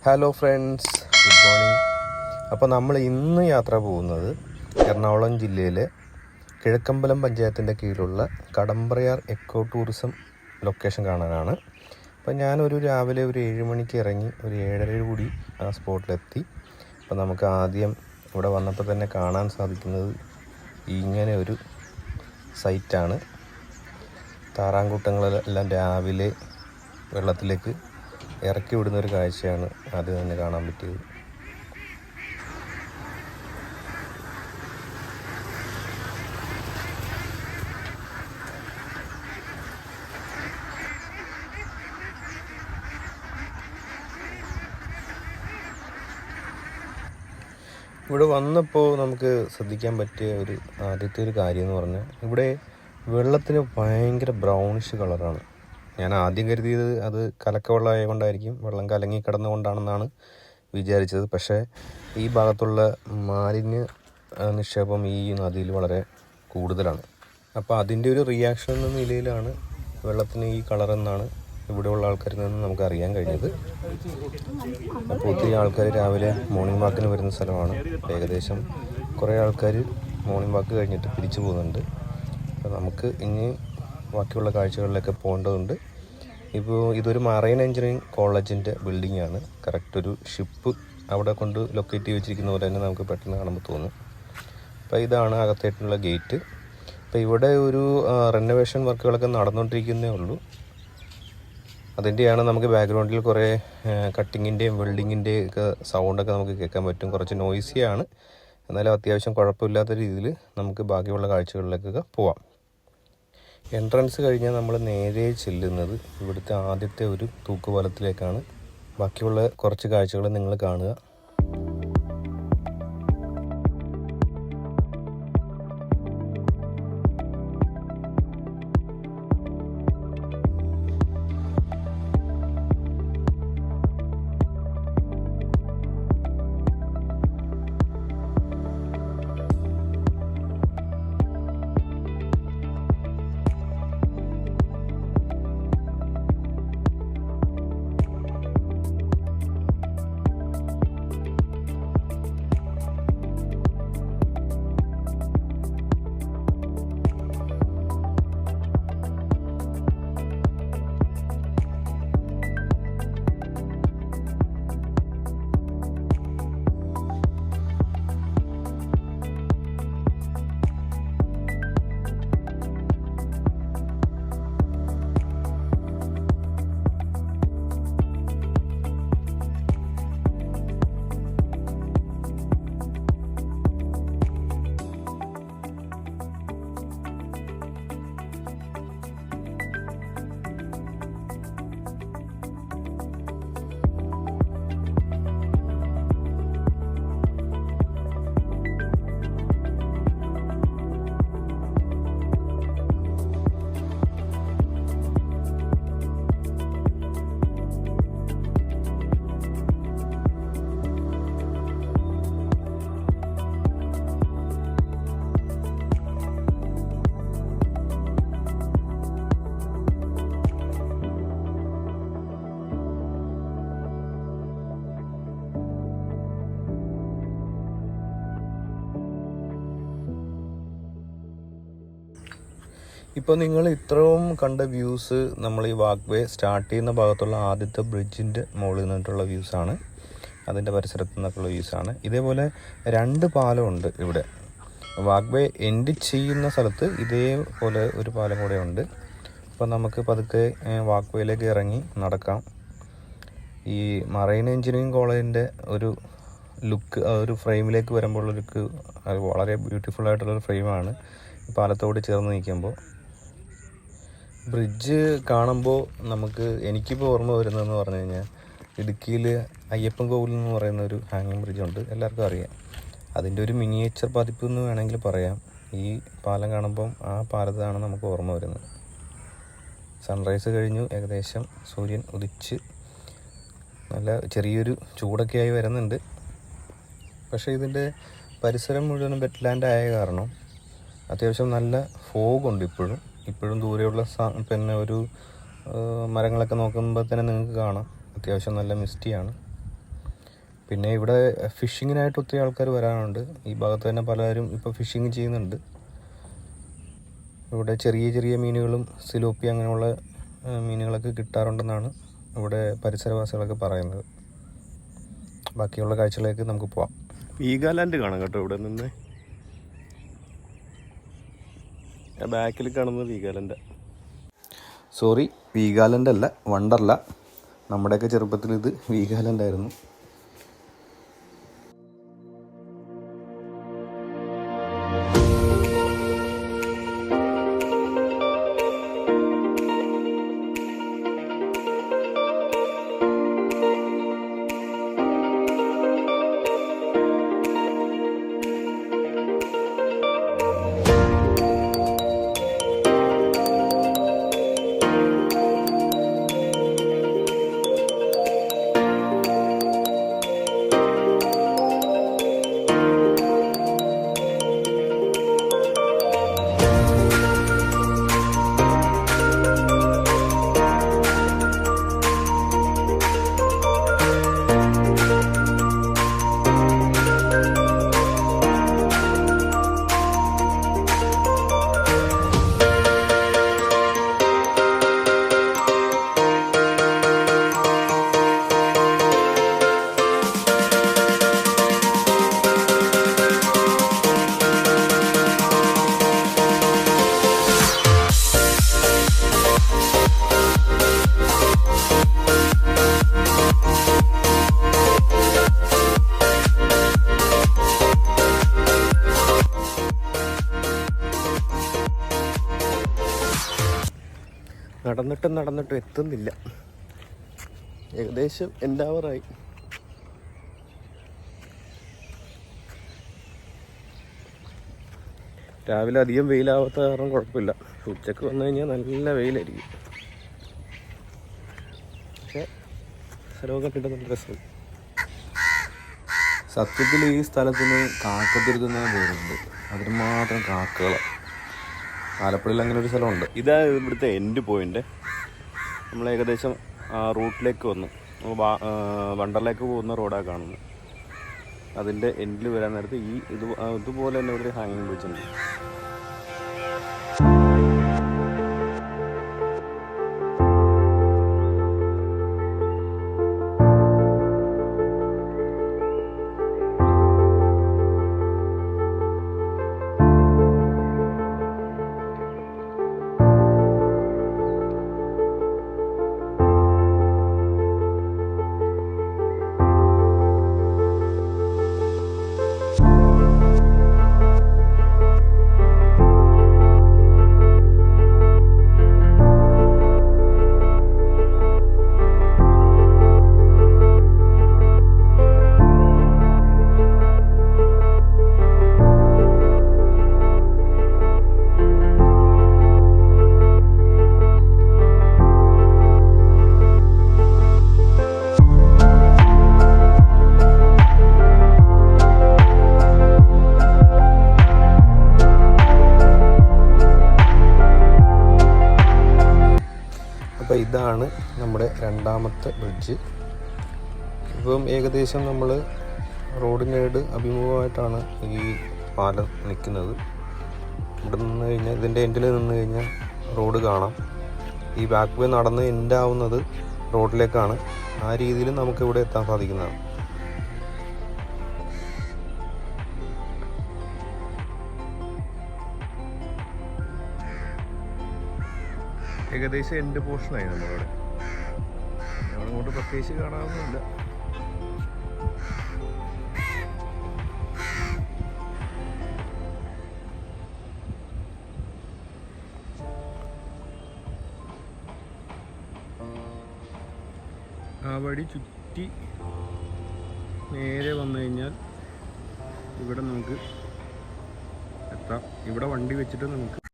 Hello friends, good morning. അപ്പോൾ നമ്മൾ ഇന്ന് യാത്ര പോകുന്നത് എറണാകുളം ജില്ലയിലെ കിഴക്കമ്പലം പഞ്ചായത്തിൻ്റെ കീഴിലുള്ള കടമ്പ്രയാർ എക്കോ ടൂറിസം ലൊക്കേഷൻ കാണാനാണ്. അപ്പോൾ ഞാനൊരു രാവിലെ ഒരു 7 മണിക്ക് ഇറങ്ങി ഒരു 7:30 കൂടി ആ സ്പോട്ടിലെത്തി. അപ്പോൾ നമുക്ക് ആദ്യം ഇവിടെ വന്നപ്പോൾ തന്നെ കാണാൻ സാധിക്കുന്നത് ഇങ്ങനെ ഒരു സൈറ്റാണ്. താറാങ്കൂട്ടങ്ങളെല്ലാം രാവിലെ വെള്ളത്തിലേക്ക് ഇറക്കി വിടുന്ന ഒരു കാഴ്ചയാണ് അത് തന്നെ കാണാൻ പറ്റിയത്. ഇവിടെ വന്നപ്പോൾ നമുക്ക് ശ്രദ്ധിക്കാൻ പറ്റിയ ആദ്യത്തെ ഒരു കാര്യം എന്ന് പറഞ്ഞാൽ ഇവിടെ വെള്ളത്തിന് ഭയങ്കര ബ്രൗണിഷ് കളറാണ്. ഞാൻ ആദ്യം കരുതിയത് അത് കലക്കവെള്ളമായത് കൊണ്ടായിരിക്കും, വെള്ളം കലങ്ങി കിടന്നുകൊണ്ടാണെന്നാണ് വിചാരിച്ചത്. പക്ഷേ ഈ ഭാഗത്തുള്ള മാലിന്യ നിക്ഷേപം ഈ നദിയിൽ വളരെ കൂടുതലാണ്. അപ്പോൾ അതിൻ്റെ ഒരു റിയാക്ഷൻ എന്ന നിലയിലാണ് വെള്ളത്തിന് ഈ കളറെന്നാണ് ഇവിടെയുള്ള ആൾക്കാരിൽ നിന്ന് നമുക്ക് അറിയാൻ കഴിഞ്ഞത്. അപ്പോൾ ഒത്തിരി ആൾക്കാർ രാവിലെ മോർണിംഗ് വാക്കിന് വരുന്ന സ്ഥലമാണ്. ഏകദേശം കുറേ ആൾക്കാർ മോർണിംഗ് വാക്ക് കഴിഞ്ഞിട്ട് തിരിച്ചു പോകുന്നുണ്ട്. അപ്പോൾ നമുക്ക് ഇനി ബാക്കിയുള്ള കാഴ്ചകളിലൊക്കെ പോകേണ്ടതുണ്ട്. ഇപ്പോൾ ഇതൊരു മറൈൻ എഞ്ചിനീയറിംഗ് കോളേജിൻ്റെ ബിൽഡിംഗ് ആണ്. കറക്റ്റ് ഒരു ഷിപ്പ് അവിടെ കൊണ്ട് ലൊക്കേറ്റ് ചെയ്ത് വെച്ചിരിക്കുന്ന പോലെ തന്നെ നമുക്ക് പെട്ടെന്ന് കാണുമ്പോൾ തോന്നും. അപ്പോൾ ഇതാണ് അകത്തായിട്ടുള്ള ഗേറ്റ്. അപ്പോൾ ഇവിടെ ഒരു റെനോവേഷൻ വർക്കുകളൊക്കെ നടന്നുകൊണ്ടിരിക്കുന്നേ ഉള്ളൂ. അതിൻ്റെയാണ് നമുക്ക് ബാക്ക്ഗ്രൗണ്ടിൽ കുറേ കട്ടിങ്ങിൻ്റെയും വെൽഡിങ്ങിൻ്റെയും ഒക്കെ സൗണ്ടൊക്കെ നമുക്ക് കേൾക്കാൻ പറ്റും. കുറച്ച് നോയ്സിയാണ്, എന്നാലും അത്യാവശ്യം കുഴപ്പമില്ലാത്ത രീതിയിൽ നമുക്ക് ബാക്കിയുള്ള കാഴ്ചകളിലേക്കൊക്കെ പോവാം. എൻട്രൻസ് കഴിഞ്ഞാൽ നമ്മൾ നേരെ ചെല്ലുന്നത് ഇവിടുത്തെ ആദ്യത്തെ ഒരു തൂക്കുപാലത്തിലേക്കാണ്. ബാക്കിയുള്ള കുറച്ച് കാഴ്ചകൾ നിങ്ങൾ കാണുക. ഇപ്പോൾ നിങ്ങൾ ഇത്രയും കണ്ട വ്യൂസ് നമ്മൾ ഈ വാക്ക് വേ സ്റ്റാർട്ട് ചെയ്യുന്ന ഭാഗത്തുള്ള ആദ്യത്തെ ബ്രിഡ്ജിൻ്റെ മുകളിൽ നിന്നിട്ടുള്ള വ്യൂസാണ്. അതിൻ്റെ പരിസരത്ത് നിന്നൊക്കെയുള്ള വ്യൂസാണ്. ഇതേപോലെ 2 പാലമുണ്ട് ഇവിടെ. വാക്ക് വേ എൻഡ് ചെയ്യുന്ന സ്ഥലത്ത് ഇതേപോലെ ഒരു പാലം കൂടെ ഉണ്ട്. അപ്പോൾ നമുക്ക് പതുക്കെ വാക്ക് വേയിലേക്ക് ഇറങ്ങി നടക്കാം. ഈ മറൈൻ എഞ്ചിനീയറിംഗ് കോളേജിൻ്റെ ഒരു ലുക്ക് ഒരു ഫ്രെയിമിലേക്ക് വരുമ്പോൾ ലുക്ക് വളരെ ബ്യൂട്ടിഫുൾ ആയിട്ടുള്ളൊരു ഫ്രെയിമാണ് പാലത്തോട് ചേർന്ന് നിൽക്കുമ്പോൾ. ബ്രിഡ്ജ് കാണുമ്പോൾ എനിക്കിപ്പോൾ ഓർമ്മ വരുന്നതെന്ന് പറഞ്ഞു കഴിഞ്ഞാൽ ഇടുക്കിയിൽ അയ്യപ്പൻ കോവിൽ എന്ന് പറയുന്ന ഒരു ഹാങ്ങിങ് ബ്രിഡ്ജുണ്ട്, എല്ലാവർക്കും അറിയാം. അതിൻ്റെ ഒരു മിനിയേച്ചർ പതിപ്പ് എന്ന് വേണമെങ്കിൽ പറയാം. ഈ പാലം കാണുമ്പം ആ പാലത്താണ് നമുക്ക് ഓർമ്മ വരുന്നത്. സൺറൈസ് കഴിഞ്ഞു, ഏകദേശം സൂര്യൻ ഉദിച്ച് നല്ല ചെറിയൊരു ചൂടൊക്കെ ആയി വരുന്നുണ്ട്. പക്ഷേ ഇതിൻ്റെ പരിസരം മുഴുവനും വെറ്റ്ലാൻഡ് ആയ കാരണം അത്യാവശ്യം നല്ല ഫോഗുണ്ട്. ഇപ്പോഴും ദൂരെയുള്ള പിന്നെ ഒരു മരങ്ങളൊക്കെ നോക്കുമ്പോൾ തന്നെ നിങ്ങൾക്ക് കാണാം അത്യാവശ്യം നല്ല മിസ്റ്റിയാണ്. പിന്നെ ഇവിടെ ഫിഷിങ്ങിനായിട്ട് ഒത്തിരി ആൾക്കാർ വരാനുണ്ട്. ഈ ഭാഗത്ത് തന്നെ പലരും ഇപ്പോൾ ഫിഷിങ് ചെയ്യുന്നുണ്ട്. ഇവിടെ ചെറിയ ചെറിയ മീനുകളും സിലോപ്പി അങ്ങനെയുള്ള മീനുകളൊക്കെ കിട്ടാറുണ്ടെന്നാണ് ഇവിടെ പരിസരവാസികളൊക്കെ പറയുന്നത്. ബാക്കിയുള്ള കാഴ്ചകളിലേക്ക് നമുക്ക് പോവാം. വീഗാലാൻഡ് കാണാം കേട്ടോ. ഇവിടെ നിന്ന് ബാക്കിൽ കാണുന്നത് വീഗാലാൻഡ്. സോറി, വീഗാലാൻഡ് അല്ല, വണ്ടർല. നമ്മുടെയൊക്കെ ചെറുപ്പത്തിൽ ഇത് വീഗാലാൻഡ് ആയിരുന്നു. നടന്നിട്ടും എത്തുന്നില്ല. ഏകദേശം എല്ലാവരായി. രാവിലെ അധികം വെയിലാവാത്ത കാരണം കുഴപ്പമില്ല. ഉച്ചക്ക് വന്നു കഴിഞ്ഞാൽ നല്ല വെയിലായിരിക്കും. പക്ഷേ സ്ഥലമൊക്കെ കിട്ടുന്ന നല്ല രസം. സത്യത്തിൽ ഈ സ്ഥലത്തിന് കാക്കത്തിരുത്തുന്ന പോലുണ്ട്. അതിന് മാത്രം കാക്കകളാണ്. ആലപ്പുഴയിൽ അങ്ങനെ ഒരു സ്ഥലമുണ്ട്. ഇതാ ഇവിടുത്തെ എൻഡ് പോയിന്റ്. നമ്മൾ ഏകദേശം റൂട്ടിലേക്ക് വന്നു. വണ്ടറിലേക്ക് പോകുന്ന റോഡാണ് കാണുന്നത്. അതിൻ്റെ എൻഡിൽ വരാൻ നേരത്ത് ഇതുപോലെ തന്നെ ഇവിടെ ഹാങ്ങിങ് ബ്രിഡ്ജുണ്ട്. അപ്പോൾ ഇതാണ് നമ്മുടെ രണ്ടാമത്തെ ബ്രിഡ്ജ്. ഇപ്പം ഏകദേശം നമ്മൾ റോഡിനോട് അഭിമുഖമായിട്ടാണ് ഈ പാലം നിൽക്കുന്നത്. ഇവിടെ നിന്ന് കഴിഞ്ഞാൽ ഇതിൻ്റെ എൻഡിൽ നിന്ന് കഴിഞ്ഞാൽ റോഡ് കാണാം. ഈ ബാക്ക് വേ നടന്ന് എൻഡാവുന്നത് റോഡിലേക്കാണ്. ആ രീതിയിൽ നമുക്കിവിടെ എത്താൻ സാധിക്കുന്നതാണ്. ഏകദേശം എൻ്റെ പോർഷനായി നമ്മളിവിടെ. ഞങ്ങളിങ്ങോട്ട് പ്രത്യേകിച്ച് കാണാവുന്നില്ല. ആ വഴി ചുറ്റി നേരെ വന്നു കഴിഞ്ഞാൽ ഇവിടെ നമുക്ക് എത്താം. ഇവിടെ വണ്ടി വെച്ചിട്ട് നമുക്ക്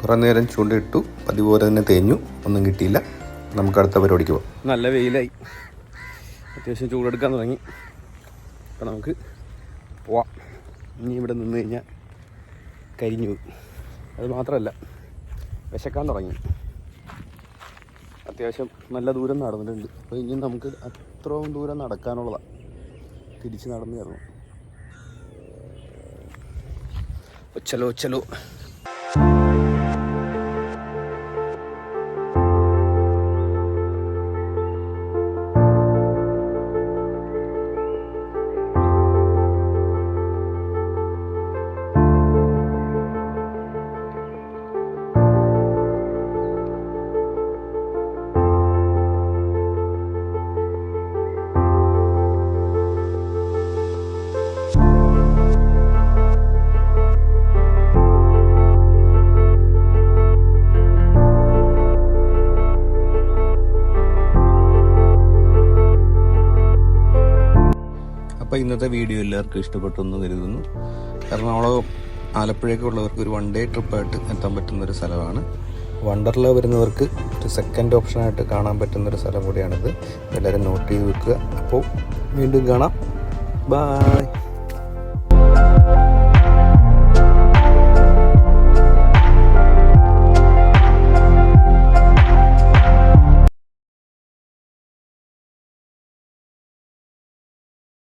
കുറേ നേരം ചൂണ്ടയിട്ടു, അതുപോലെ തന്നെ തേഞ്ഞു, ഒന്നും കിട്ടിയില്ല. നമുക്ക് അടുത്ത പരിപാടിക്ക് പോകാം. നല്ല വെയിലായി, അത്യാവശ്യം ചൂടെടുക്കാൻ തുടങ്ങി. അപ്പം നമുക്ക് പോവാം. ഇനി ഇവിടെ നിന്ന് കഴിഞ്ഞാൽ കരിഞ്ഞു പോകും. അത് മാത്രമല്ല, വിശക്കാൻ തുടങ്ങി. അത്യാവശ്യം നല്ല ദൂരം നടന്നിട്ടുണ്ട്. അപ്പോൾ ഇനി നമുക്ക് അത്രയും ദൂരം നടക്കാനുള്ളതാണ്. തിരിച്ച് നടന്നു കയറണം. ചലോ ചലോ. അപ്പോൾ ഇന്നത്തെ വീഡിയോ എല്ലാവർക്കും ഇഷ്ടപ്പെട്ടെന്ന് കരുതുന്നു. എറണാകുളം ആലപ്പുഴയൊക്കെ ഉള്ളവർക്ക് ഒരു 1 ഡേ ട്രിപ്പായിട്ട് എത്താൻ പറ്റുന്നൊരു സ്ഥലമാണ്. വണ്ടർല വരുന്നവർക്ക് ഒരു സെക്കൻഡ് ഓപ്ഷനായിട്ട് കാണാൻ പറ്റുന്നൊരു സ്ഥലം കൂടിയാണിത്. എല്ലാവരും നോട്ട് ചെയ്ത് വെക്കുക. അപ്പോൾ വീണ്ടും കാണാം. ബായ്.